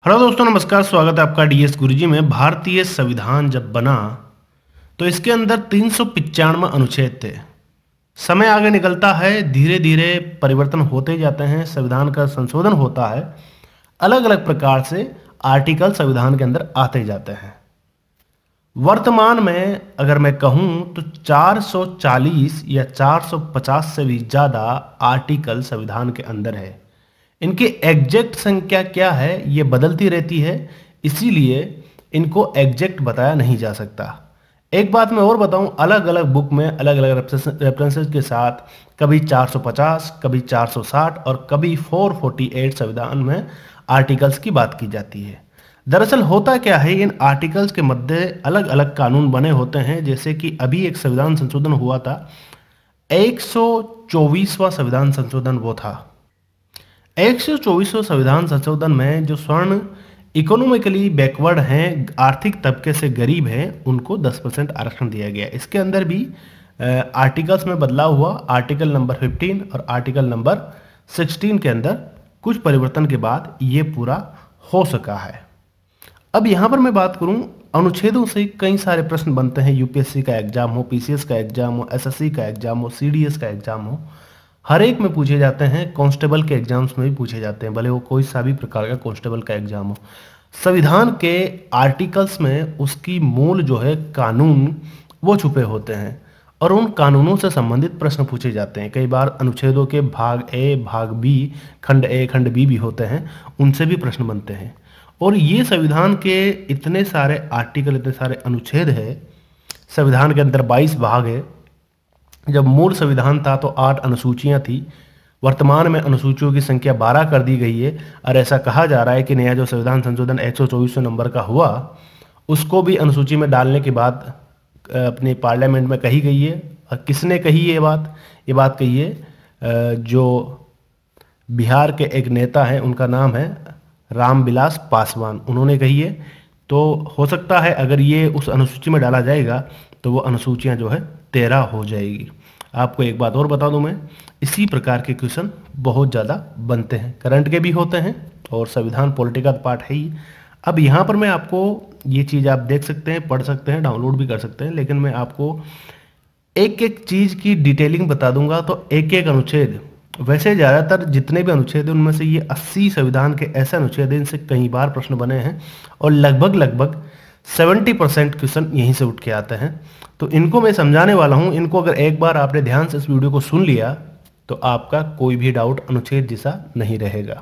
Hello दोस्तों, नमस्कार। स्वागत है आपका डीएस गुरुजी में। भारतीय संविधान जब बना तो इसके अंदर 395 अनुच्छेद थे। समय आगे निकलता है, धीरे धीरे परिवर्तन होते जाते हैं, संविधान का संशोधन होता है, अलग अलग प्रकार से आर्टिकल संविधान के अंदर आते जाते हैं। वर्तमान में अगर मैं कहूं तो 440 या 450 से भी ज़्यादा आर्टिकल संविधान के अंदर है। इनकी एग्जैक्ट संख्या क्या है ये बदलती रहती है, इसीलिए इनको एग्जैक्ट बताया नहीं जा सकता। एक बात मैं और बताऊं, अलग अलग बुक में अलग अलग रेफरेंसेस के साथ कभी 450, कभी 460 और कभी 448 संविधान में आर्टिकल्स की बात की जाती है। दरअसल होता क्या है, इन आर्टिकल्स के मध्य अलग अलग कानून बने होते हैं। जैसे कि अभी एक संविधान संशोधन हुआ था, 124वां संविधान संशोधन वो था। 124वें संविधान संशोधन में जो स्वर्ण इकोनॉमिकली बैकवर्ड हैं, आर्थिक तबके से गरीब हैं, उनको 10% आरक्षण दिया गया। इसके अंदर भी आर्टिकल्स में बदलाव हुआ। आर्टिकल नंबर 15 और आर्टिकल नंबर 16 के अंदर कुछ परिवर्तन के बाद ये पूरा हो सका है। अब यहाँ पर मैं बात करूँ, अनुच्छेदों से कई सारे प्रश्न बनते हैं। यूपीएससी का एग्जाम हो, पीसीएस का एग्जाम हो, एसएससी का एग्जाम हो, सीडीएस का एग्जाम हो, हर एक में पूछे जाते हैं। कांस्टेबल के एग्जाम्स में भी पूछे जाते हैं, भले वो कोई सा भी प्रकार का कांस्टेबल का एग्जाम हो। संविधान के आर्टिकल्स में उसकी मूल जो है कानून वो छुपे होते हैं और उन कानूनों से संबंधित प्रश्न पूछे जाते हैं। कई बार अनुच्छेदों के भाग ए, भाग बी, खंड ए, खंड बी भी होते हैं, उनसे भी प्रश्न बनते हैं। और ये संविधान के इतने सारे आर्टिकल, इतने सारे अनुच्छेद है। संविधान के अंदर 22 भाग है। जब मूल संविधान था तो 8 अनुसूचियां थी। वर्तमान में अनुसूचियों की संख्या 12 कर दी गई है और ऐसा कहा जा रहा है कि नया जो संविधान संशोधन 124वें नंबर का हुआ, उसको भी अनुसूची में डालने के बाद अपने पार्लियामेंट में कही गई है। और किसने कही ये बात? ये बात कही है जो बिहार के एक नेता हैं, उनका नाम है रामविलास पासवान, उन्होंने कही है। तो हो सकता है अगर ये उस अनुसूची में डाला जाएगा तो वो अनुसूचियाँ जो है 13 हो जाएगी। आपको एक बात और बता दूं मैं, इसी प्रकार के क्वेश्चन बहुत ज़्यादा बनते हैं, करंट के भी होते हैं और संविधान पॉलिटी का पार्ट है ही। अब यहाँ पर मैं आपको ये चीज़ आप देख सकते हैं, पढ़ सकते हैं, डाउनलोड भी कर सकते हैं, लेकिन मैं आपको एक एक चीज़ की डिटेलिंग बता दूंगा। तो एक एक अनुच्छेद, वैसे ज़्यादातर जितने भी अनुच्छेद हैं उनमें से ये 80 संविधान के ऐसे अनुच्छेद हैं इनसे कई बार प्रश्न बने हैं और लगभग 70% क्वेश्चन यहीं से उठ के आते हैं। तो इनको मैं समझाने वाला हूँ। इनको अगर एक बार आपने ध्यान से इस वीडियो को सुन लिया तो आपका कोई भी डाउट अनुच्छेद जैसा नहीं रहेगा।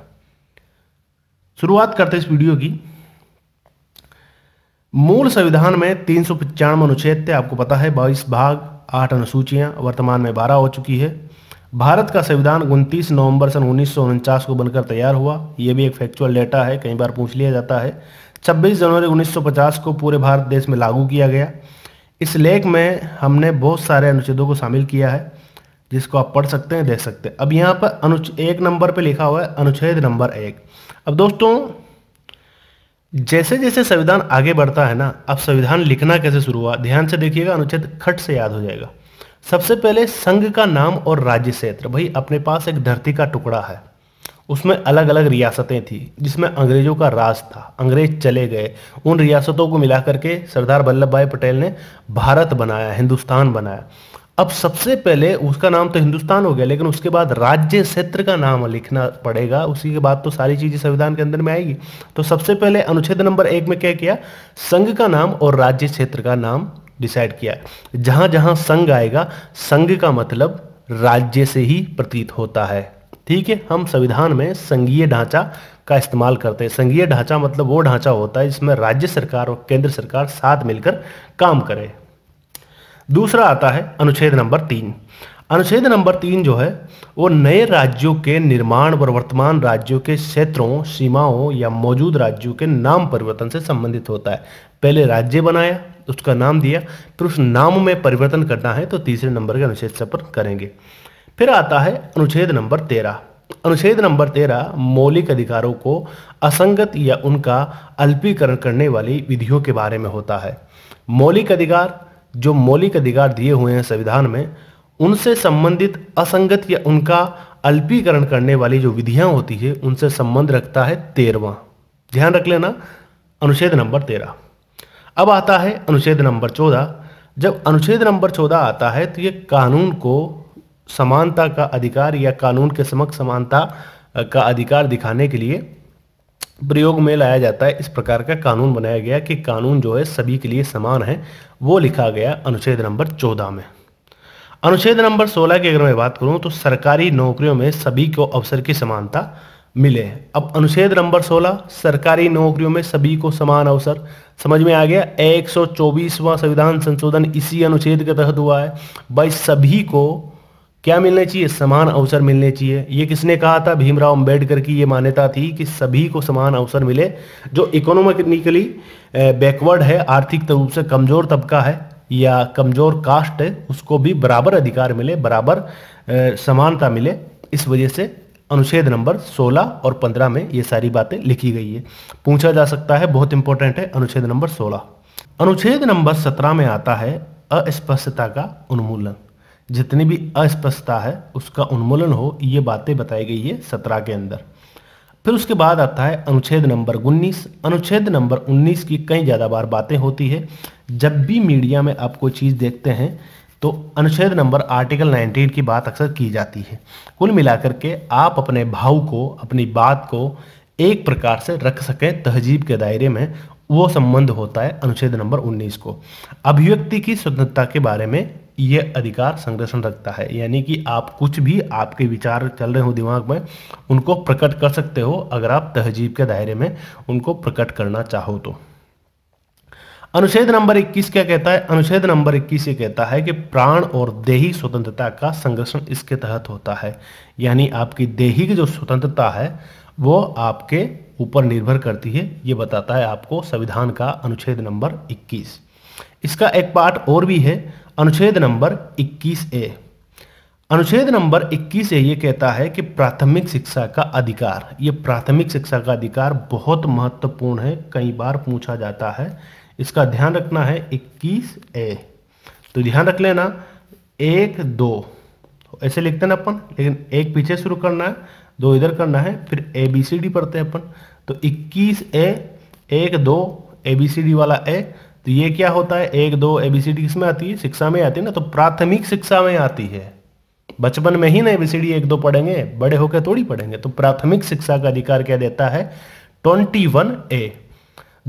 शुरुआत करते हैं इस वीडियो की। मूल संविधान में 395 अनुच्छेद थे, आपको पता है, 22 भाग, 8 अनुसूचियां, वर्तमान में 12 हो चुकी है। भारत का संविधान 29 नवंबर सन 1949 को बनकर तैयार हुआ। यह भी एक फैक्चुअल डेटा है, कई बार पूछ लिया जाता है। 26 जनवरी 1950 को पूरे भारत देश में लागू किया गया। इस लेख में हमने बहुत सारे अनुच्छेदों को शामिल किया है, जिसको आप पढ़ सकते हैं, देख सकते हैं। अब यहाँ पर एक नंबर पे लिखा हुआ है अनुच्छेद नंबर 1। अब दोस्तों, जैसे जैसे संविधान आगे बढ़ता है ना, अब संविधान लिखना कैसे शुरू हुआ, ध्यान से देखिएगा, अनुच्छेद खट से याद हो जाएगा। सबसे पहले संघ का नाम और राज्य क्षेत्र। भाई अपने पास एक धरती का टुकड़ा है, उसमें अलग अलग रियासतें थी जिसमें अंग्रेजों का राज था। अंग्रेज चले गए, उन रियासतों को मिला करके सरदार वल्लभ भाई पटेल ने भारत बनाया, हिंदुस्तान बनाया। अब सबसे पहले उसका नाम तो हिंदुस्तान हो गया, लेकिन उसके बाद राज्य क्षेत्र का नाम लिखना पड़ेगा। उसी के बाद तो सारी चीजें संविधान के अंदर में आएगी। तो सबसे पहले अनुच्छेद नंबर 1 में क्या किया, संघ का नाम और राज्य क्षेत्र का नाम डिसाइड किया। जहां जहां संघ आएगा, संघ का मतलब राज्य से ही प्रतीत होता है। ठीक है, हम संविधान में संघीय ढांचा का इस्तेमाल करते हैं। संघीय ढांचा मतलब वो ढांचा होता है जिसमें राज्य सरकार और केंद्र सरकार साथ मिलकर काम करे। दूसरा आता है अनुच्छेद नंबर 3। अनुच्छेद नंबर 3 जो है वो नए राज्यों के निर्माण और वर्तमान राज्यों के क्षेत्रों, सीमाओं या मौजूद राज्यों के नाम परिवर्तन से संबंधित होता है। पहले राज्य बनाया, उसका नाम दिया, फिर उस नाम में परिवर्तन करना है तो तीसरे नंबर के अनुच्छेद से पर करेंगे। फिर आता है अनुच्छेद नंबर 13। अनुच्छेद नंबर 13 मौलिक अधिकारों को असंगत या उनका अल्पीकरण करने वाली विधियों के बारे में होता है। मौलिक अधिकार, जो मौलिक अधिकार दिए हुए हैं संविधान में, उनसे संबंधित असंगत या उनका अल्पीकरण करने वाली जो विधियां होती है उनसे संबंध रखता है 13वां। ध्यान रख लेना। अनुच्छेद नंबर 13। अब आता है अनुच्छेद नंबर 14। जब अनुच्छेद नंबर 14 आता है तो ये कानून को समानता का अधिकार या कानून के समक्ष समानता का अधिकार दिखाने के लिए प्रयोग में लाया जाता है। इस प्रकार का कानून बनाया गया कि कानून जो है सभी के लिए समान है, वो लिखा गया अनुच्छेद नंबर 14 में। अनुच्छेद नंबर 16 की अगर मैं बात करूं तो सरकारी नौकरियों में सभी को अवसर की समानता मिले। अब अनुच्छेद नंबर 16 सरकारी नौकरियों में सभी को समान अवसर, समझ में आ गया। 124वां संविधान संशोधन इसी अनुच्छेद के तहत हुआ है। भाई सभी को क्या मिलने चाहिए? समान अवसर मिलने चाहिए। ये किसने कहा था? भीमराव अंबेडकर की ये मान्यता थी कि सभी को समान अवसर मिले। जो इकोनॉमिकली बैकवर्ड है, आर्थिक रूप से कमजोर तबका है या कमजोर कास्ट है, उसको भी बराबर अधिकार मिले, बराबर समानता मिले। इस वजह से अनुच्छेद नंबर 16 और 15 में ये सारी बातें लिखी गई है। पूछा जा सकता है, बहुत इंपॉर्टेंट है अनुच्छेद नंबर 16। अनुच्छेद नंबर 17 में आता है अस्पष्टता का उन्मूलन। जितनी भी अस्पष्टता है उसका उन्मूलन हो, ये बातें बताई गई है 17 के अंदर। फिर उसके बाद आता है अनुच्छेद नंबर 19। अनुच्छेद नंबर 19 की कई ज़्यादा बार बातें होती है। जब भी मीडिया में आप कोई चीज़ देखते हैं तो अनुच्छेद नंबर आर्टिकल 19 की बात अक्सर की जाती है। कुल मिलाकर के आप अपने भाव को, अपनी बात को एक प्रकार से रख सकें तहजीब के दायरे में, वो संबंध होता है अनुच्छेद नंबर 19 को। अभिव्यक्ति की स्वतंत्रता के बारे में ये अधिकार संरक्षण रखता है, यानी कि आप कुछ भी आपके विचार चल रहे हो दिमाग में, उनको प्रकट कर सकते हो अगर आप तहजीब के दायरे में उनको प्रकट करना चाहो तो। अनुच्छेद नंबर 21 क्या कहता है? अनुच्छेद नंबर 21 ये कहता है कि प्राण और देही स्वतंत्रता का संरक्षण इसके तहत होता है। यानी आपकी देही की जो स्वतंत्रता है वो आपके ऊपर निर्भर करती है, ये बताता है आपको संविधान का अनुच्छेद नंबर 21। इसका एक पार्ट और भी है, अनुच्छेद नंबर 21A। अनुच्छेद नंबर 21A ये कहता है कि प्राथमिक शिक्षा का अधिकार। ये प्राथमिक शिक्षा का अधिकार बहुत महत्वपूर्ण है, कई बार पूछा जाता है, इसका ध्यान रखना है। 21A तो ध्यान रख लेना, 1 2 ऐसे लिखते हैं ना अपन, लेकिन एक पीछे शुरू करना है, 2 इधर करना है, फिर ABCD पढ़ते हैं अपन। तो 21A 1 2 ABCD वाला A, तो ये क्या होता है? 1 2 ABCD किस में आती है? शिक्षा में आती है ना, तो प्राथमिक शिक्षा में आती है। बचपन में ही ना ABCD 1 2 पढ़ेंगे, बड़े होकर थोड़ी पढ़ेंगे। तो प्राथमिक शिक्षा का अधिकार क्या देता है? 21A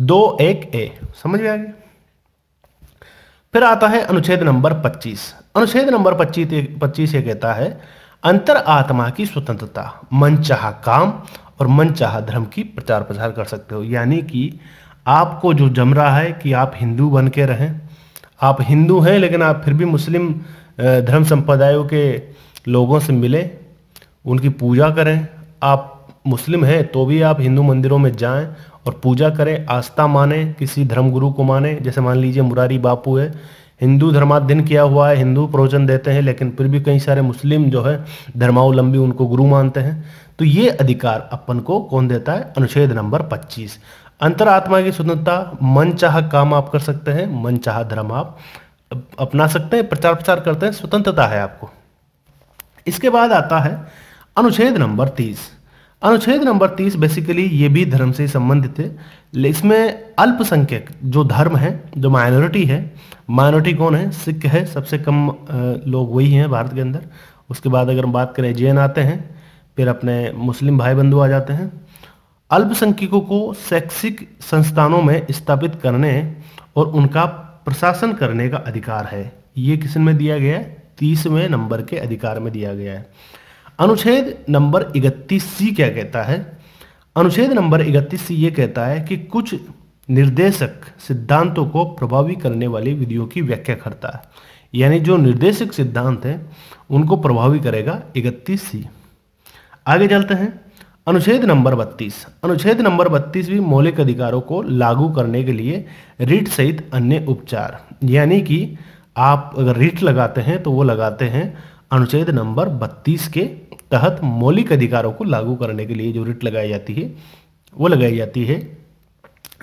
21A, समझ में आ गया। फिर आता है अनुच्छेद नंबर 25। अनुच्छेद नंबर 25 ये कहता है अंतर आत्मा की स्वतंत्रता, मनचाहा काम और मनचाहा धर्म की प्रचार प्रसार कर सकते हो। यानी कि आपको जो जम रहा है कि आप हिंदू बन के रहें, आप हिंदू हैं लेकिन आप फिर भी मुस्लिम धर्म संप्रदायों के लोगों से मिलें, उनकी पूजा करें। आप मुस्लिम हैं तो भी आप हिंदू मंदिरों में जाएं और पूजा करें, आस्था माने, किसी धर्मगुरु को माने। जैसे मान लीजिए मुरारी बापू है, हिंदू धर्माध्ययन किया हुआ है, हिंदू प्रवचन देते हैं, लेकिन फिर भी कई सारे मुस्लिम जो है धर्मावलंबी उनको गुरु मानते हैं। तो ये अधिकार अपन को कौन देता है? अनुच्छेद नंबर 25। अंतरात्मा की स्वतंत्रता, मन चाह काम आप कर सकते हैं, मन चाह धर्म आप अपना सकते हैं, प्रचार प्रसार करते हैं, स्वतंत्रता है आपको। इसके बाद आता है अनुच्छेद नंबर 30। अनुच्छेद नंबर 30 बेसिकली ये भी धर्म से संबंधित है। इसमें अल्पसंख्यक जो धर्म है, जो माइनॉरिटी है, माइनॉरिटी कौन है? सिख है, सबसे कम लोग वही हैं भारत के अंदर। उसके बाद अगर हम बात करें जैन आते हैं, फिर अपने मुस्लिम भाई बंधु आ जाते हैं। अल्पसंख्यकों को शैक्षिक संस्थानों में स्थापित करने और उनका प्रशासन करने का अधिकार है। ये किस में दिया गया है? 30वें नंबर के अधिकार में दिया गया है। अनुच्छेद नंबर 31C क्या कहता है? अनुच्छेद नंबर 31C ये कहता है कि कुछ निर्देशक सिद्धांतों को प्रभावी करने वाली विधियों की व्याख्या करता है। यानी जो निर्देशक सिद्धांत हैं उनको प्रभावी करेगा 31C। आगे चलते हैं, अनुच्छेद नंबर 32। अनुच्छेद नंबर 32 भी मौलिक अधिकारों को लागू करने के लिए रिट सहित अन्य उपचार, यानी कि आप अगर रिट लगाते हैं तो वो लगाते हैं अनुच्छेद नंबर 32 के तहत। मौलिक अधिकारों को लागू करने के लिए जो रिट लगाई जाती है वो लगाई जाती है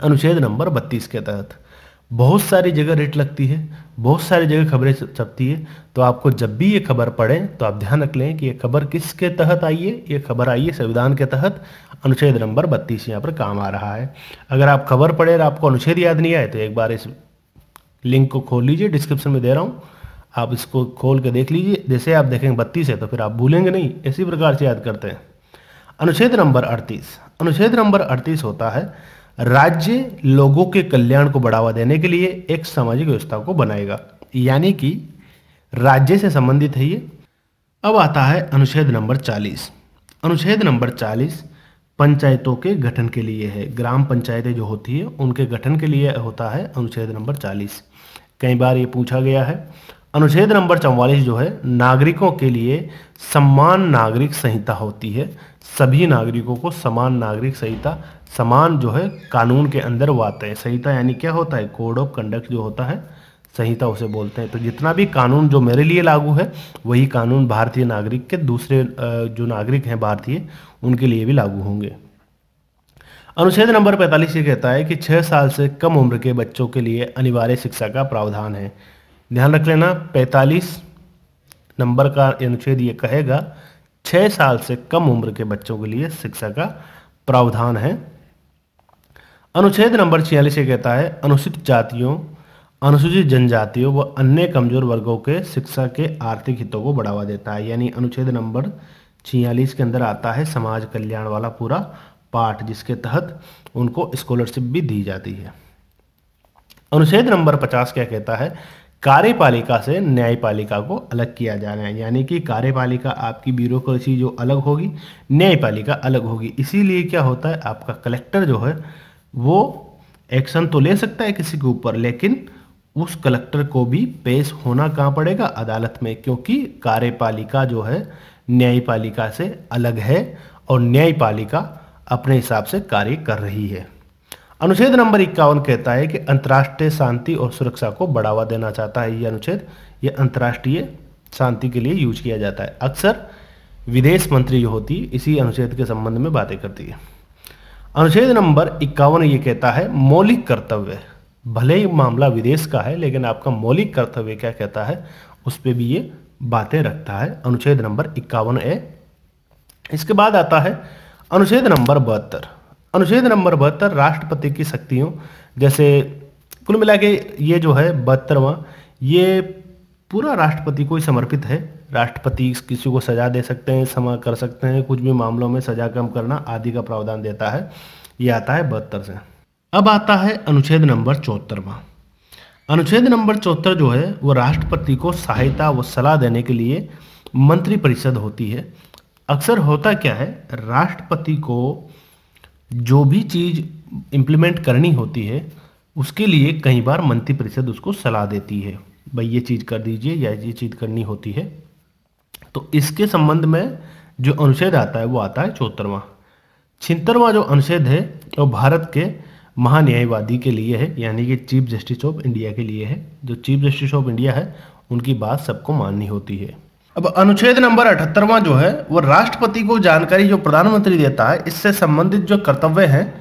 अनुच्छेद नंबर 32 के तहत। बहुत सारी जगह रेट लगती है, बहुत सारी जगह खबरें छपती है। तो आपको जब भी ये खबर पढ़ें तो आप ध्यान रख लें कि ये खबर किसके तहत आई है। ये खबर आई है संविधान के तहत, अनुच्छेद नंबर 32 यहाँ पर काम आ रहा है। अगर आप खबर पढ़े और आपको अनुच्छेद याद नहीं आए तो एक बार इस लिंक को खोल लीजिए, डिस्क्रिप्शन में दे रहा हूँ, आप इसको खोल के देख लीजिए। जैसे आप देखेंगे 32 है तो फिर आप भूलेंगे नहीं, इसी प्रकार से याद करते हैं। अनुच्छेद नंबर 38, अनुच्छेद नंबर 38 होता है राज्य लोगों के कल्याण को बढ़ावा देने के लिए एक सामाजिक व्यवस्था को बनाएगा, यानी कि राज्य से संबंधित है ये। अब आता है अनुच्छेद नंबर 40। अनुच्छेद नंबर 40 पंचायतों के गठन के लिए है। ग्राम पंचायतें जो होती है उनके गठन के लिए होता है अनुच्छेद नंबर 40। कई बार ये पूछा गया है। अनुच्छेद नंबर 44 जो है नागरिकों के लिए समान नागरिक संहिता होती है। सभी नागरिकों को समान नागरिक संहिता, समान जो है कानून के अंदर वो आते हैं। संहिता यानी क्या होता है, कोड ऑफ कंडक्ट जो होता है, संहिता उसे बोलते हैं। तो जितना भी कानून जो मेरे लिए लागू है वही कानून भारतीय नागरिक के दूसरे जो नागरिक हैं भारतीय उनके लिए भी लागू होंगे। अनुच्छेद नंबर 45 ये कहता है कि 6 साल से कम उम्र के बच्चों के लिए अनिवार्य शिक्षा का प्रावधान है। ध्यान रख लेना, 45 नंबर का अनुच्छेद ये कहेगा 6 साल से कम उम्र के बच्चों के लिए शिक्षा का प्रावधान है। अनुच्छेद नंबर 46 ये कहता है अनुसूचित जातियों, अनुसूचित जनजातियों व अन्य कमजोर वर्गों के शिक्षा के आर्थिक हितों को बढ़ावा देता है। यानी अनुच्छेद नंबर 46 के अंदर आता है समाज कल्याण वाला पूरा पार्ट, जिसके तहत उनको स्कॉलरशिप भी दी जाती है। अनुच्छेद नंबर 50 क्या कहता है, कार्यपालिका से न्यायपालिका को अलग किया जाना है। यानी कि कार्यपालिका आपकी ब्यूरोक्रेसी जो अलग होगी, न्यायपालिका अलग होगी। इसीलिए क्या होता है, आपका कलेक्टर जो है वो एक्शन तो ले सकता है किसी के ऊपर, लेकिन उस कलेक्टर को भी पेश होना कहाँ पड़ेगा, अदालत में, क्योंकि कार्यपालिका जो है न्यायपालिका से अलग है और न्यायपालिका अपने हिसाब से कार्य कर रही है। अनुच्छेद नंबर 51 कहता है कि अंतर्राष्ट्रीय शांति और सुरक्षा को बढ़ावा देना चाहता है ये अनुच्छेद। ये अंतर्राष्ट्रीय शांति के लिए यूज किया जाता है। अक्सर विदेश मंत्री जो होती है इसी अनुच्छेद के संबंध में बातें करती है। अनुच्छेद नंबर 51 ये कहता है मौलिक कर्तव्य, भले ही मामला विदेश का है लेकिन आपका मौलिक कर्तव्य क्या कहता है उस पर भी ये बातें रखता है। अनुच्छेद नंबर 51A। इसके बाद आता है अनुच्छेद नंबर 72। अनुच्छेद नंबर 72 राष्ट्रपति की शक्तियों, जैसे कुल मिला के ये जो है 72वां, ये पूरा राष्ट्रपति को ही समर्पित है। राष्ट्रपति किसी को सजा दे सकते हैं, क्षमा कर सकते हैं, कुछ भी मामलों में सजा कम करना आदि का प्रावधान देता है। ये आता है 72 से। अब आता है अनुच्छेद नंबर 74वां। अनुच्छेद नंबर 74 जो है वो राष्ट्रपति को सहायता व सलाह देने के लिए मंत्रिपरिषद होती है। अक्सर होता क्या है, राष्ट्रपति को जो भी चीज़ इम्प्लीमेंट करनी होती है उसके लिए कई बार मंत्रिपरिषद उसको सलाह देती है, भाई ये चीज़ कर दीजिए या ये चीज़ करनी होती है। तो इसके संबंध में जो अनुच्छेद आता है वो आता है 74वां। 76वां जो अनुच्छेद है वो भारत के महान्यायवादी के लिए है, यानी कि चीफ जस्टिस ऑफ इंडिया के लिए है। जो चीफ जस्टिस ऑफ इंडिया है उनकी बात सबको माननी होती है। अब अनुच्छेद नंबर 78वां जो है वो राष्ट्रपति को जानकारी जो प्रधानमंत्री देता है इससे संबंधित जो कर्तव्य हैं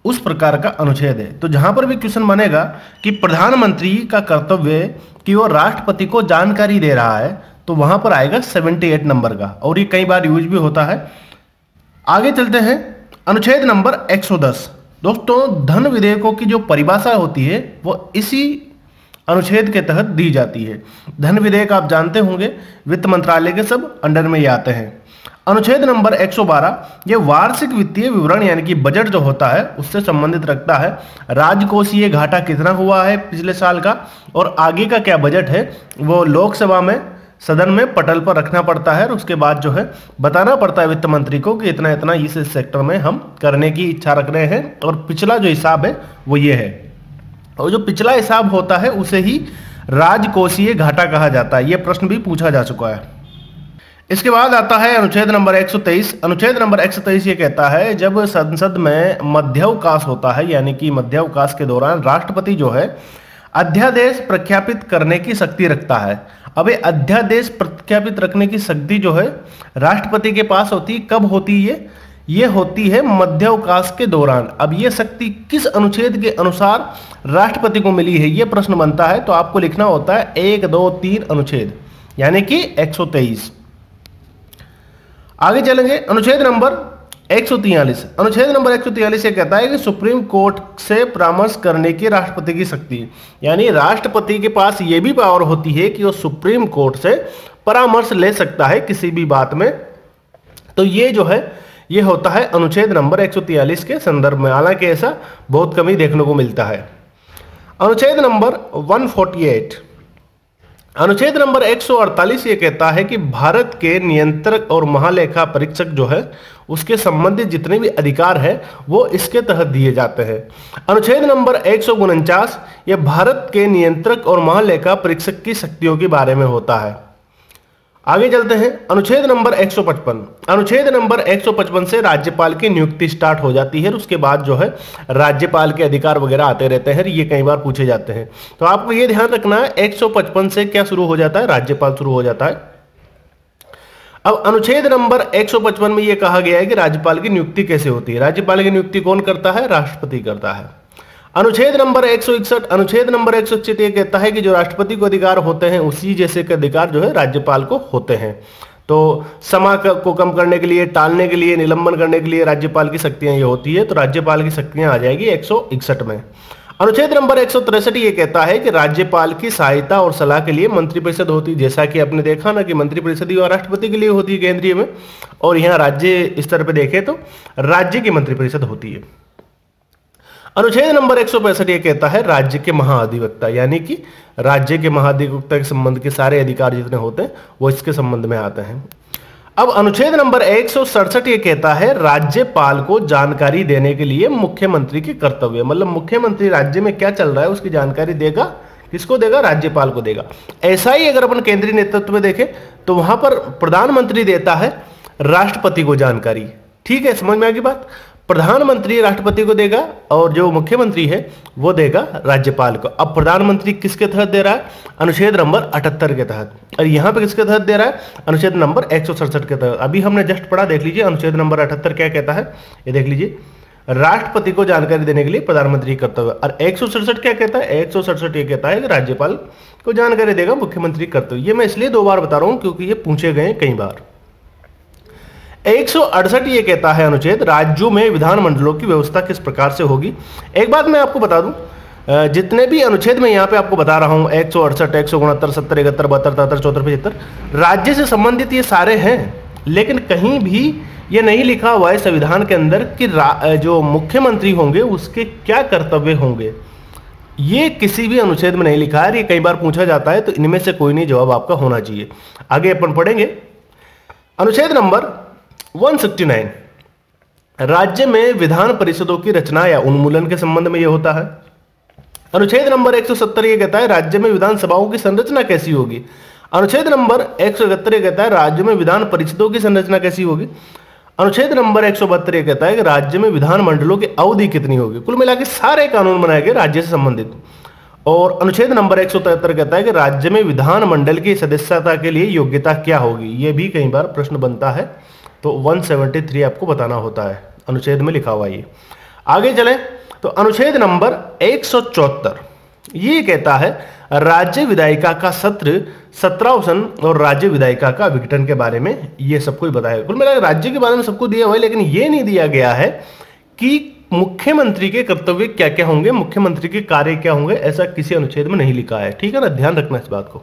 उस प्रकार का अनुच्छेद है। तो जहां पर भी क्वेश्चन बनेगा कि प्रधानमंत्री का कर्तव्य कि वो राष्ट्रपति को जानकारी दे रहा है तो वहां पर आएगा 78 नंबर का, और ये कई बार यूज भी होता है। आगे चलते हैं अनुच्छेद नंबर 110। दोस्तों धन विधेयकों की जो परिभाषा होती है वो इसी अनुच्छेद के तहत दी जाती है। धन विधेयक आप जानते होंगे वित्त मंत्रालय के सब अंडर में ही आते हैं। अनुच्छेद नंबर 112 ये वार्षिक वित्तीय विवरण यानी कि बजट जो होता है उससे संबंधित रखता है। राजकोषीय घाटा कितना हुआ है पिछले साल का और आगे का क्या बजट है वो लोकसभा में सदन में पटल पर रखना पड़ता है, और उसके बाद जो है बताना पड़ता है वित्त मंत्री को कि इतना इतना इस सेक्टर में हम करने की इच्छा रख रहे हैं, और पिछला जो हिसाब है वो ये है। और जो पिछला हिसाब होता है उसे ही राजकोषीय घाटा कहा जाता है। यह प्रश्न भी पूछा जा चुका है। इसके बाद आता है अनुच्छेद नंबर 123। अनुच्छेद नंबर 123 ये कहता है जब संसद में मध्यावकाश होता है, यानी कि मध्यावकाश के दौरान राष्ट्रपति जो है अध्यादेश प्रख्यापित करने की शक्ति रखता है। अब ये अध्यादेश प्रख्यापित रखने की शक्ति जो है राष्ट्रपति के पास होती है, कब होती है ये होती है मध्यावकाश के दौरान। अब ये शक्ति किस अनुच्छेद के अनुसार राष्ट्रपति को मिली है, ये प्रश्न बनता है। तो आपको लिखना होता है 1, 2, 3 अनुच्छेद, यानी कि 123। आगे चलेंगे, अनुच्छेद नंबर 143। अनुच्छेद नंबर 143 ये कहता है कि सुप्रीम कोर्ट से परामर्श करने की राष्ट्रपति की शक्ति है, यानी राष्ट्रपति के पास ये भी पावर होती है कि वो सुप्रीम कोर्ट से परामर्श ले सकता है किसी भी बात में। तो ये जो है ये होता है अनुच्छेद नंबर 143 के संदर्भ में, हालांकि ऐसा बहुत कम ही देखने को मिलता है। अनुच्छेद नंबर 148। अनुच्छेद नंबर 148 ये कहता है कि भारत के नियंत्रक और महालेखा परीक्षक जो है उसके संबंधित जितने भी अधिकार है वो इसके तहत दिए जाते हैं। अनुच्छेद नंबर 149 ये भारत के नियंत्रक और महालेखा परीक्षक की शक्तियों के बारे में होता है। आगे चलते हैं, अनुच्छेद नंबर 155। अनुच्छेद नंबर 155 से राज्यपाल की नियुक्ति स्टार्ट हो जाती है, उसके बाद जो है राज्यपाल के अधिकार वगैरह आते रहते हैं, ये कई बार पूछे जाते हैं। तो आपको ये ध्यान रखना है 155 से क्या शुरू हो जाता है, राज्यपाल शुरू हो जाता है। अब अनुच्छेद नंबर 155 में यह कहा गया है कि राज्यपाल की नियुक्ति कैसे होती है। राज्यपाल की नियुक्ति कौन करता है, राष्ट्रपति करता है। अनुच्छेद नंबर 161। अनुच्छेद नंबर 161 ये कहता है कि जो राष्ट्रपति को अधिकार होते हैं उसी जैसे के अधिकार जो है राज्यपाल को होते हैं। तो समय को कम करने के लिए, टालने के लिए, निलंबन करने के लिए राज्यपाल की शक्तियां ये होती है। तो राज्यपाल की शक्तियां आ जाएगी 161 में। अनुच्छेद नंबर 163 ये कहता है कि राज्यपाल की सहायता और सलाह के लिए मंत्रिपरिषद होती है। जैसा कि आपने देखा ना कि मंत्रिपरिषद ही राष्ट्रपति के लिए होती है केंद्रीय में, और यहाँ राज्य स्तर पर देखें तो राज्य की मंत्रिपरिषद होती है। अनुच्छेद नंबर 165 ये कहता है राज्य के महाधिवक्ता, यानी कि राज्य के महाधिवक्ता के संबंध के सारे अधिकार जितने होते हैं वो इसके संबंध में आते हैं। अब अनुच्छेद नंबर 167 ये कहता है राज्यपाल को जानकारी देने के लिए मुख्यमंत्री के कर्तव्य, मतलब मुख्यमंत्री राज्य में क्या चल रहा है उसकी जानकारी देगा, किसको देगा, राज्यपाल को देगा। ऐसा ही अगर अपन केंद्रीय नेतृत्व में देखें तो वहां पर प्रधानमंत्री देता है राष्ट्रपति को जानकारी। ठीक है, समझ में आ गई बात। प्रधानमंत्री राष्ट्रपति को देगा और जो मुख्यमंत्री है वो देगा राज्यपाल को। अब प्रधानमंत्री किसके तहत दे रहा है, अनुच्छेद नंबर 78 के तहत, और यहाँ पे किसके तहत दे रहा है, अनुच्छेद नंबर 167 के तहत। अभी हमने जस्ट पढ़ा, देख लीजिए अनुच्छेद नंबर 78 क्या कहता है, ये देख लीजिए, राष्ट्रपति को जानकारी देने के लिए प्रधानमंत्री कर्तव्य। और 167 क्या कहता है, 167 ये कहता है कि राज्यपाल को जानकारी देगा मुख्यमंत्री कर्तव्य। ये मैं इसलिए 2 बार बता रहा हूं क्योंकि ये पूछे गए कई बार। 168 ये कहता है अनुच्छेद, राज्यों में विधानमंडलों की व्यवस्था किस प्रकार से होगी। एक बात मैं आपको बता दूं, जितने भी अनुच्छेद में यहाँ पे आपको बता रहा हूं 168, 169, 70, 71, 72, 73, 74, 75 राज्य से संबंधित ये सारे हैं, लेकिन कहीं भी ये नहीं लिखा हुआ है संविधान के अंदर कि जो मुख्यमंत्री होंगे उसके क्या कर्तव्य होंगे। ये किसी भी अनुच्छेद में नहीं लिखा है, ये कई बार पूछा जाता है, तो इनमें से कोई नहीं जवाब आपका होना चाहिए। आगे अपन पढ़ेंगे, अनुच्छेद नंबर 169 राज्य में विधान परिषदों की रचना या उन्मूलन के संबंध में यह होता है। अनुच्छेद नंबर 170 ये कहता है राज्य में विधानसभाओं की संरचना कैसी होगी। अनुच्छेद नंबर 171 कहता है राज्य में विधान परिषदों की संरचना कैसी होगी। अनुच्छेद नंबर 172 कहता है कि राज्य में विधान मंडलों की अवधि कितनी होगी। कुल मिलाकर सारे कानून बनाए गए राज्य से संबंधित। और अनुच्छेद नंबर 173 कहता है कि राज्य में विधान मंडल की सदस्यता के लिए योग्यता क्या होगी। यह भी कई बार प्रश्न बनता है, तो 173 आपको बताना होता है, अनुच्छेद में लिखा हुआ ये। आगे चलें तो अनुच्छेद नंबर 174 ये कहता है राज्य विधायिका का सत्र, सत्रावसन और राज्य विधायिका का विघटन के बारे में ये सब कुछ बताया। कुल मिलाकर राज्य के बारे में सबको दिया हुआ है, लेकिन ये नहीं दिया गया है कि मुख्यमंत्री के कर्तव्य क्या क्या होंगे, मुख्यमंत्री के कार्य क्या होंगे, ऐसा किसी अनुच्छेद में नहीं लिखा है। ठीक है ना, ध्यान रखना इस बात को।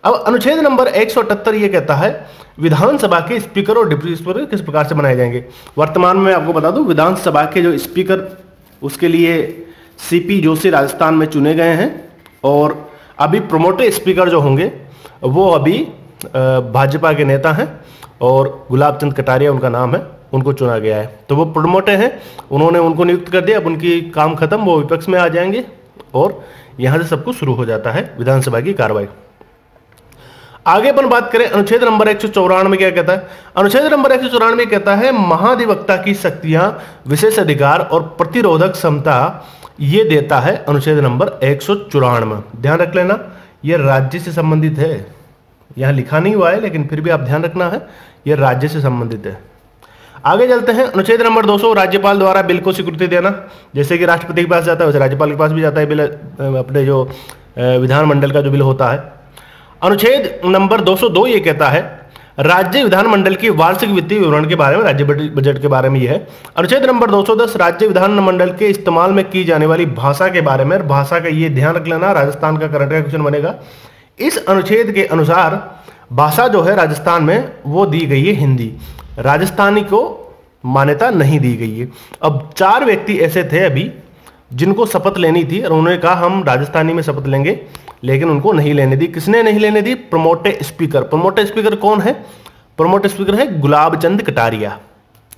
अब अनुच्छेद नंबर 178 ये कहता है विधानसभा के स्पीकर और डिप्टी स्पीकर किस प्रकार से बनाए जाएंगे। वर्तमान में आपको बता दूं विधानसभा के जो स्पीकर उसके लिए सीपी जोशी राजस्थान में चुने गए हैं, और अभी प्रोमोटेड स्पीकर जो होंगे वो अभी भाजपा के नेता हैं और गुलाब चंद कटारिया उनका नाम है, उनको चुना गया है। तो वो प्रोमोटेड हैं, उन्होंने उनको नियुक्त कर दिया, अब उनकी काम खत्म, वो विपक्ष में आ जाएंगे और यहाँ से सब कुछ शुरू हो जाता है विधानसभा की कार्रवाई। आगे अपन बात करें अनुच्छेद नंबर 194 में क्या कहता है। अनुच्छेद नंबर 194 कहता है महाधिवक्ता की शक्तियां, विशेष अधिकार और प्रतिरोधक क्षमता ये देता है अनुच्छेद नंबर 194। ध्यान रख लेना, यह राज्य से संबंधित है, यहां लिखा नहीं हुआ है लेकिन फिर भी आप ध्यान रखना है, यह राज्य से संबंधित है। आगे चलते हैं। अनुच्छेद नंबर 200, राज्यपाल द्वारा बिल को स्वीकृति देना। जैसे कि राष्ट्रपति के पास जाता है वैसे राज्यपाल के पास भी जाता है बिल, अपने जो विधानमंडल का जो बिल होता है। अनुच्छेद नंबर 202 ये कहता है राज्य विधानमंडल की वार्षिक वित्तीय विवरण के बारे में, राज्य बजट के बारे में यह है। अनुच्छेद नंबर 210 राज्य विधानमंडल के इस्तेमाल में की जाने वाली भाषा के बारे में, भाषा का ये ध्यान रख लेना, राजस्थान का करंट का क्वेश्चन बनेगा। इस अनुच्छेद के अनुसार भाषा जो है राजस्थान में वो दी गई है हिंदी, राजस्थानी को मान्यता नहीं दी गई है। अब 4 व्यक्ति ऐसे थे अभी जिनको शपथ लेनी थी और उन्होंने कहा हम राजस्थानी में शपथ लेंगे, लेकिन उनको नहीं लेने दी। किसने नहीं लेने दी? प्रमोटे स्पीकर। प्रमोटे स्पीकर कौन है? प्रमोटे स्पीकर है गुलाब चंद कटारिया।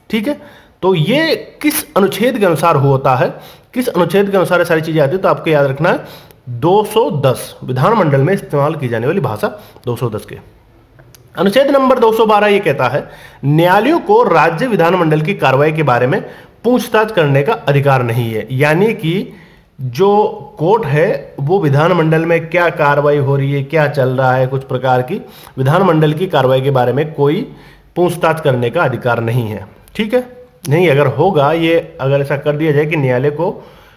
ठीक है, तो ये किस अनुच्छेद के अनुसार होता है, किस अनुच्छेद के अनुसार सारी चीजें आती है, तो आपको याद रखना है 210 विधानमंडल में इस्तेमाल की जाने वाली भाषा 210 के। अनुच्छेद नंबर 212 ये कहता है न्यायालयों को राज्य विधानमंडल की कार्रवाई के बारे में पूछताछ करने का अधिकार नहीं है। यानी कि जो कोर्ट है वो विधानमंडल में क्या कार्रवाई हो रही है, क्या चल रहा है, कुछ प्रकार की विधानमंडल की कार्रवाई के बारे में कोई पूछताछ करने का अधिकार नहीं है। ठीक है, नहीं अगर होगा ये, अगर ऐसा कर दिया जाए कि न्यायालय को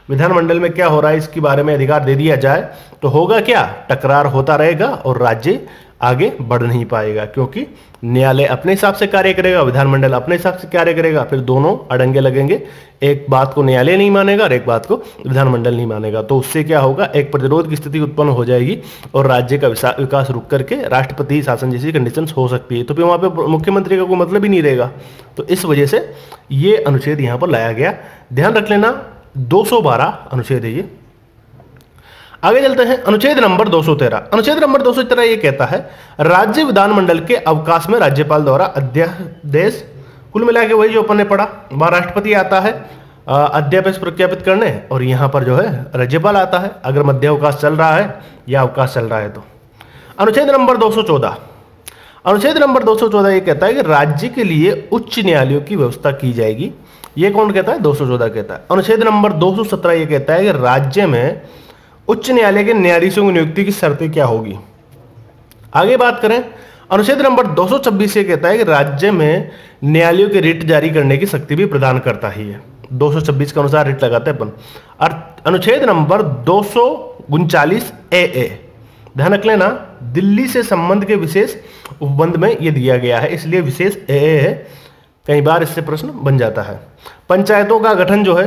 विधानमंडल में क्या हो रहा है इसके बारे में अधिकार दे दिया जाए, तो होगा क्या? टकरार होता रहेगा और राज्य आगे बढ़ नहीं पाएगा, क्योंकि न्यायालय अपने हिसाब से कार्य करेगा, विधानमंडल अपने हिसाब से कार्य करेगा, फिर दोनों अड़ंगे लगेंगे। एक बात को न्यायालय नहीं मानेगा और एक बात को विधानमंडल नहीं मानेगा, तो उससे क्या होगा? एक प्रतिरोध की स्थिति उत्पन्न हो जाएगी और राज्य का विकास रुक करके राष्ट्रपति शासन जैसी कंडीशंस हो सकती है, तो फिर वहां पे मुख्यमंत्री का कोई मतलब ही नहीं रहेगा। तो इस वजह से ये अनुच्छेद यहां पर लाया गया, ध्यान रख लेना। 212 अनुच्छेद है ये। आगे चलते हैं। अनुच्छेद नंबर 213। अनुच्छेद नंबर 213 ये कहता है राज्य विधानमंडल के अवकाश में राज्यपाल द्वारा अध्यादेश, कुल मिला के वही जो अपन ने पढ़ा, वहां राष्ट्रपति आता है अध्यादेश प्रख्यापित करने और यहां पर जो है राज्यपाल आता है, अगर मध्य अवकाश चल रहा है या अवकाश चल रहा है तो। अनुच्छेद नंबर 214। अनुच्छेद नंबर 214 ये कहता है कि राज्य के लिए उच्च न्यायालयों की व्यवस्था की जाएगी। ये कौन कहता है? 214 कहता है। अनुच्छेद नंबर 217 ये कहता है कि राज्य में उच्च न्यायालय के न्यायाधीशों की नियुक्ति की शर्तें क्या होगी। आगे बात करें, अनुच्छेद नंबर 226 ये कहता है कि राज्य में न्यायालयों के रिट जारी करने की शक्ति भी प्रदान करता ही है। 226 के अनुसार रिट लगाते हैं अपन। और अनुच्छेद नंबर 239 ए, ध्यान रख लेना, दिल्ली से संबंध के विशेष उपबंध में यह दिया गया है, इसलिए विशेष ए है, कई बार इससे प्रश्न बन जाता है। पंचायतों का गठन जो है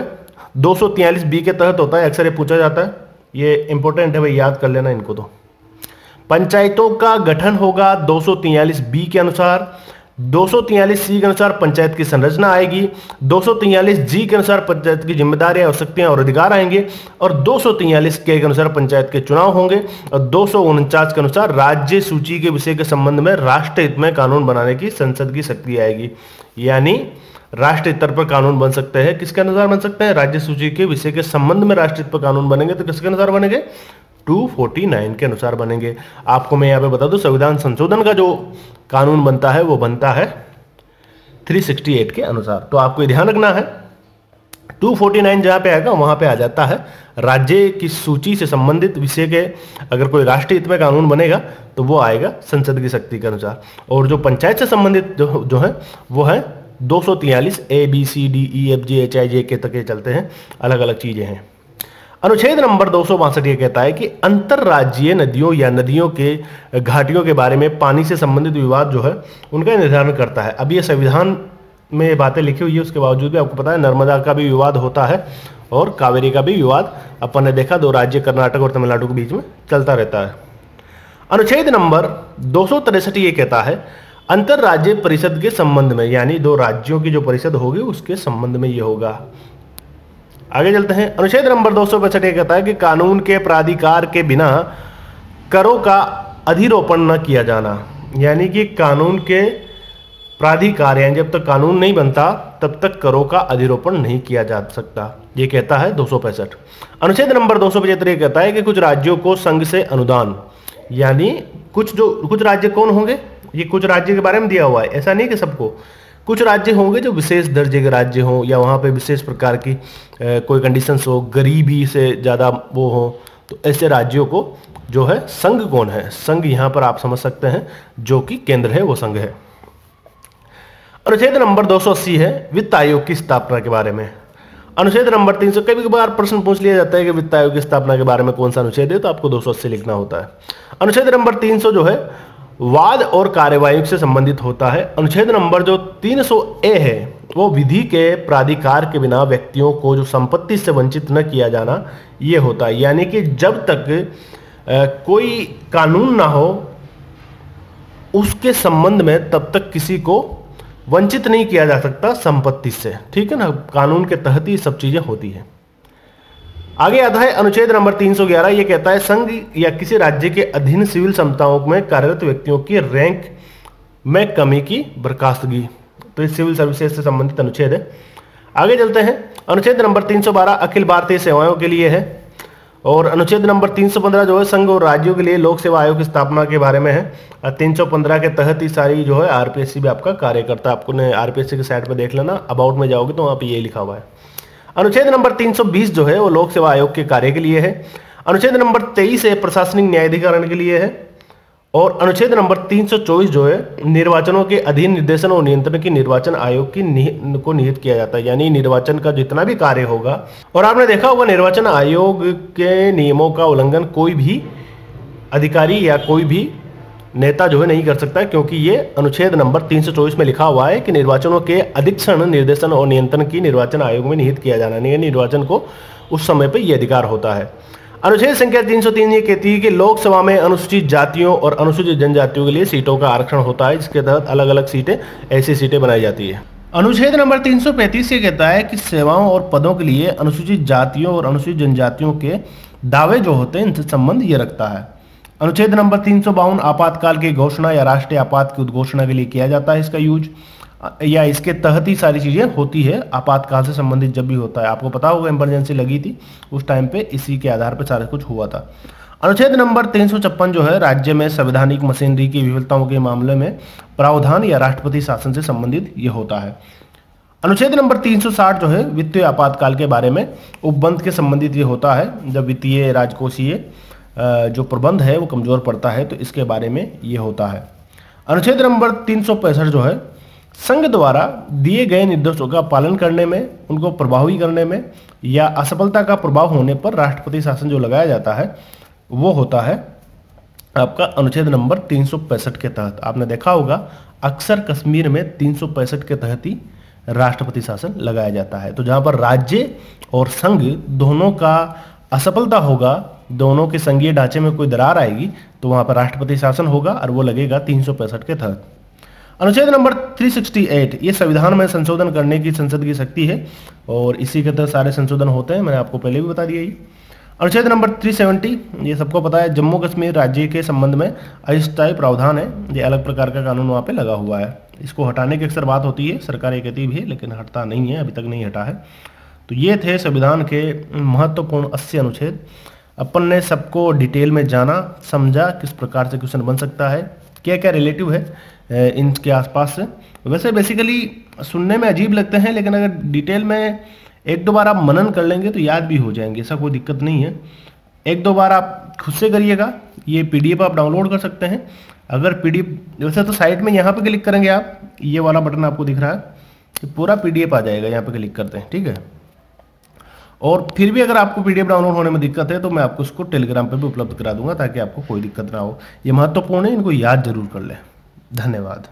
243 बी के तहत होता है, अक्सर ये पूछा जाता है, ये इंपॉर्टेंट है भाई, याद कर लेना इनको। तो पंचायतों का गठन होगा 243 बी के अनुसार, 243 सी के अनुसार पंचायत की संरचना आएगी, 243 जी के अनुसार पंचायत की जिम्मेदारियां, आवश्यकताएं और अधिकार आएंगे, और 243 के अनुसार पंचायत के चुनाव होंगे, और 249 के अनुसार राज्य सूची के विषय के संबंध में राष्ट्र हित में कानून बनाने की संसद की शक्ति आएगी। यानी राष्ट्रीय स्तर पर कानून बन सकते हैं, किसके अनुसार बन सकते हैं? राज्य सूची के विषय के संबंध में राष्ट्रीय स्तर पर कानून बनेंगे तो किसके अनुसार बनेंगे? 249 के अनुसार बनेंगे। आपको मैं यहाँ पे बता दूं, संविधान संशोधन का जो कानून बनता है वो बनता है 368 के अनुसार। तो आपको ध्यान रखना है 249 जहां पे आएगा वहां पे आ जाता है राज्य की सूची से संबंधित विषय के, अगर कोई राष्ट्रीय हित में कानून बनेगा तो वो आएगा संसद की शक्ति के अनुसार। और जो पंचायत से संबंधित जो है वो है 243 A B C D E F G H I J K तक के चलते हैं, अलग अलग चीजें हैं। अनुच्छेद नंबर 262 ये कहता है कि अंतरराज्यीय नदियों या नदियों के घाटियों के बारे में पानी से संबंधित विवाद जो है उनका निर्धारण करता है। अब ये संविधान में बातें लिखी हुई है, उसके बावजूद भी आपको पता है नर्मदा का भी विवाद होता है और कावेरी का भी विवाद अपन ने देखा, 2 राज्य कर्नाटक और तमिलनाडु के बीच में चलता रहता है। अनुच्छेद नंबर 263 ये कहता है अंतरराज्यीय परिषद के संबंध में, यानी 2 राज्यों की जो परिषद होगी उसके संबंध में ये होगा। आगे चलते हैं। अनुच्छेद नंबर 265 ये कहता है कि कानून के प्राधिकार के बिना करों का अधिरोपण न किया जाना, यानी कि कानून के प्राधिकार, यानी जब तक कानून नहीं बनता तब तक करों का अधिरोपण नहीं किया जा सकता, ये कहता है 265। अनुच्छेद नंबर 275 ये कहता है कि कुछ राज्यों को संघ से अनुदान, यानी कुछ राज्य कौन होंगे, ये कुछ राज्य के बारे में दिया हुआ है, ऐसा नहीं कि सबको, कुछ राज्य होंगे जो विशेष दर्जे के राज्य हों या वहाँ पे विशेष प्रकार की कोई कंडीशंस हो, गरीबी से ज़्यादा वो हो, तो ऐसे राज्यों को जो है संघ कौन है, संघ यहाँ पर आप समझ सकते हैं जो कि केंद्र है वो संघ है। अनुच्छेद नंबर 280 है वित्त आयोग की स्थापना के बारे में। अनुच्छेद नंबर 300, कभी कभार प्रश्न पूछ लिया जाता है कि वित्त आयोग की स्थापना के बारे में कौन सा अनुच्छेद है, तो आपको 280 लिखना होता है। अनुच्छेद नंबर 300 जो है वाद और कार्यवाही से संबंधित होता है। अनुच्छेद नंबर जो 300A है वो विधि के प्राधिकार के बिना व्यक्तियों को जो संपत्ति से वंचित न किया जाना ये होता है, यानी कि जब तक कोई कानून ना हो उसके संबंध में तब तक किसी को वंचित नहीं किया जा सकता संपत्ति से, ठीक है ना। कानून के तहत ही सब चीजें होती है। आगे आता है अनुच्छेद नंबर 311, ये कहता है संघ या किसी राज्य के अधीन सिविल संस्थाओं में कार्यरत व्यक्तियों की रैंक में कमी की बर्खास्तगी। तो इस सिविल सर्विसेज से संबंधित अनुच्छेद है। आगे चलते हैं। अनुच्छेद नंबर 312 अखिल भारतीय सेवाओं के लिए है। और अनुच्छेद नंबर 315 जो है संघ और राज्यों के लिए लोक सेवा आयोग की स्थापना के बारे में है। 315 के तहत ही सारी जो है आरपीएससी भी आपका कार्य करता है। आपको आरपीएससी के साइट पे देख लेना, अबाउट में जाओगे तो वहाँ पे ये लिखा हुआ है। अनुच्छेद नंबर 320 जो है वो लोक सेवा आयोग के कार्य के लिए है। अनुच्छेद नंबर 23 है प्रशासनिक न्यायाधिकरण के लिए है। और अनुच्छेद नंबर 324 जो है निर्वाचनों के अधीन निर्देशन और नियंत्रण की निर्वाचन आयोग की को निहित किया जाता है, यानी निर्वाचन का जितना भी कार्य होगा। और आपने देखा होगा निर्वाचन आयोग के नियमों का उल्लंघन कोई भी अधिकारी या कोई भी नेता जो है नहीं कर सकता, क्योंकि ये अनुच्छेद नंबर 324 में लिखा हुआ है कि निर्वाचनों के अधीक्षण निर्देशन और नियंत्रण की निर्वाचन आयोग में निहित किया जाना नहीं है। निर्वाचन को उस समय पर यह अधिकार होता है। अनुच्छेद संख्या 303 ये कहती है कि लोकसभा में अनुसूचित जातियों और अनुसूचित जनजातियों के लिए सीटों का आरक्षण होता है, जिसके तहत अलग अलग सीटें ऐसी सीटें बनाई जाती है। अनुच्छेद नंबर 335 ये कहता है कि सेवाओं और पदों के लिए अनुसूचित जातियों और अनुसूचित जनजातियों के दावे जो होते हैं इनसे संबंध ये रखता है। अनुच्छेद नंबर 352 आपातकाल की घोषणा या राष्ट्रीय आपात की उद्घोषणा के लिए किया जाता है इसका यूज, या इसके तहत ही सारी चीजें होती है। आपातकाल से संबंधित जब भी होता है, आपको पता होगा इमरजेंसी लगी थी उस टाइम पे इसी के आधार पर सारा कुछ हुआ था। अनुच्छेद नंबर 356 जो है राज्य में संवैधानिक मशीनरी की विफलताओं के मामले में प्रावधान या राष्ट्रपति शासन से संबंधित ये होता है। अनुच्छेद नंबर 360 जो है वित्तीय आपातकाल के बारे में उपबंध के संबंधित ये होता है, जब वित्तीय राजकोषीय जो प्रबंध है वो कमजोर पड़ता है तो इसके बारे में ये होता है। अनुच्छेद नंबर 365 जो है संघ द्वारा दिए गए निर्देशों का पालन करने में, उनको प्रभावी करने में या असफलता का प्रभाव होने पर राष्ट्रपति शासन जो लगाया जाता है वो होता है आपका अनुच्छेद नंबर 365 के तहत। आपने देखा होगा अक्सर कश्मीर में 365 के तहत ही राष्ट्रपति शासन लगाया जाता है। तो जहां पर राज्य और संघ दोनों का असफलता होगा, दोनों के संघीय ढांचे में कोई दरार आएगी तो वहां पर राष्ट्रपति शासन होगा और वो लगेगा 365 के तहत। अनुच्छेद नंबर 368 ये संविधान में संशोधन करने की संसद की शक्ति है और इसी के तहत सारे संशोधन होते हैं, मैंने आपको पहले भी बता दिया ही। अनुच्छेद नंबर 370 ये सबको पता है जम्मू कश्मीर राज्य के संबंध में अस्थायी प्रावधान है, ये अलग प्रकार का कानून वहाँ पे लगा हुआ है। इसको हटाने की अक्सर बात होती है, सरकार ये कहती भी है लेकिन हटता नहीं है, अभी तक नहीं हटा है। तो ये थे संविधान के महत्वपूर्ण 80 अनुच्छेद। अपन ने सबको डिटेल में जाना समझा, किस प्रकार से क्वेश्चन बन सकता है, क्या क्या रिलेटिव है इनके आसपास से। वैसे बेसिकली सुनने में अजीब लगते हैं लेकिन अगर डिटेल में एक दो बार आप मनन कर लेंगे तो याद भी हो जाएंगे, ऐसा कोई दिक्कत नहीं है। एक दो बार आप खुद से करिएगा। ये पीडीएफ आप डाउनलोड कर सकते हैं। अगर पीडीएफ वैसे तो साइट में यहाँ पे क्लिक करेंगे आप, ये वाला बटन आपको दिख रहा है, तो पूरा पीडीएफ आ जाएगा, यहाँ पे क्लिक करते हैं, ठीक है। और फिर भी अगर आपको पीडीएफ डाउनलोड होने में दिक्कत है तो मैं आपको इसको टेलीग्राम पे भी उपलब्ध करा दूंगा ताकि आपको कोई दिक्कत ना हो। ये महत्वपूर्ण है, इनको याद जरूर कर लें। धन्यवाद।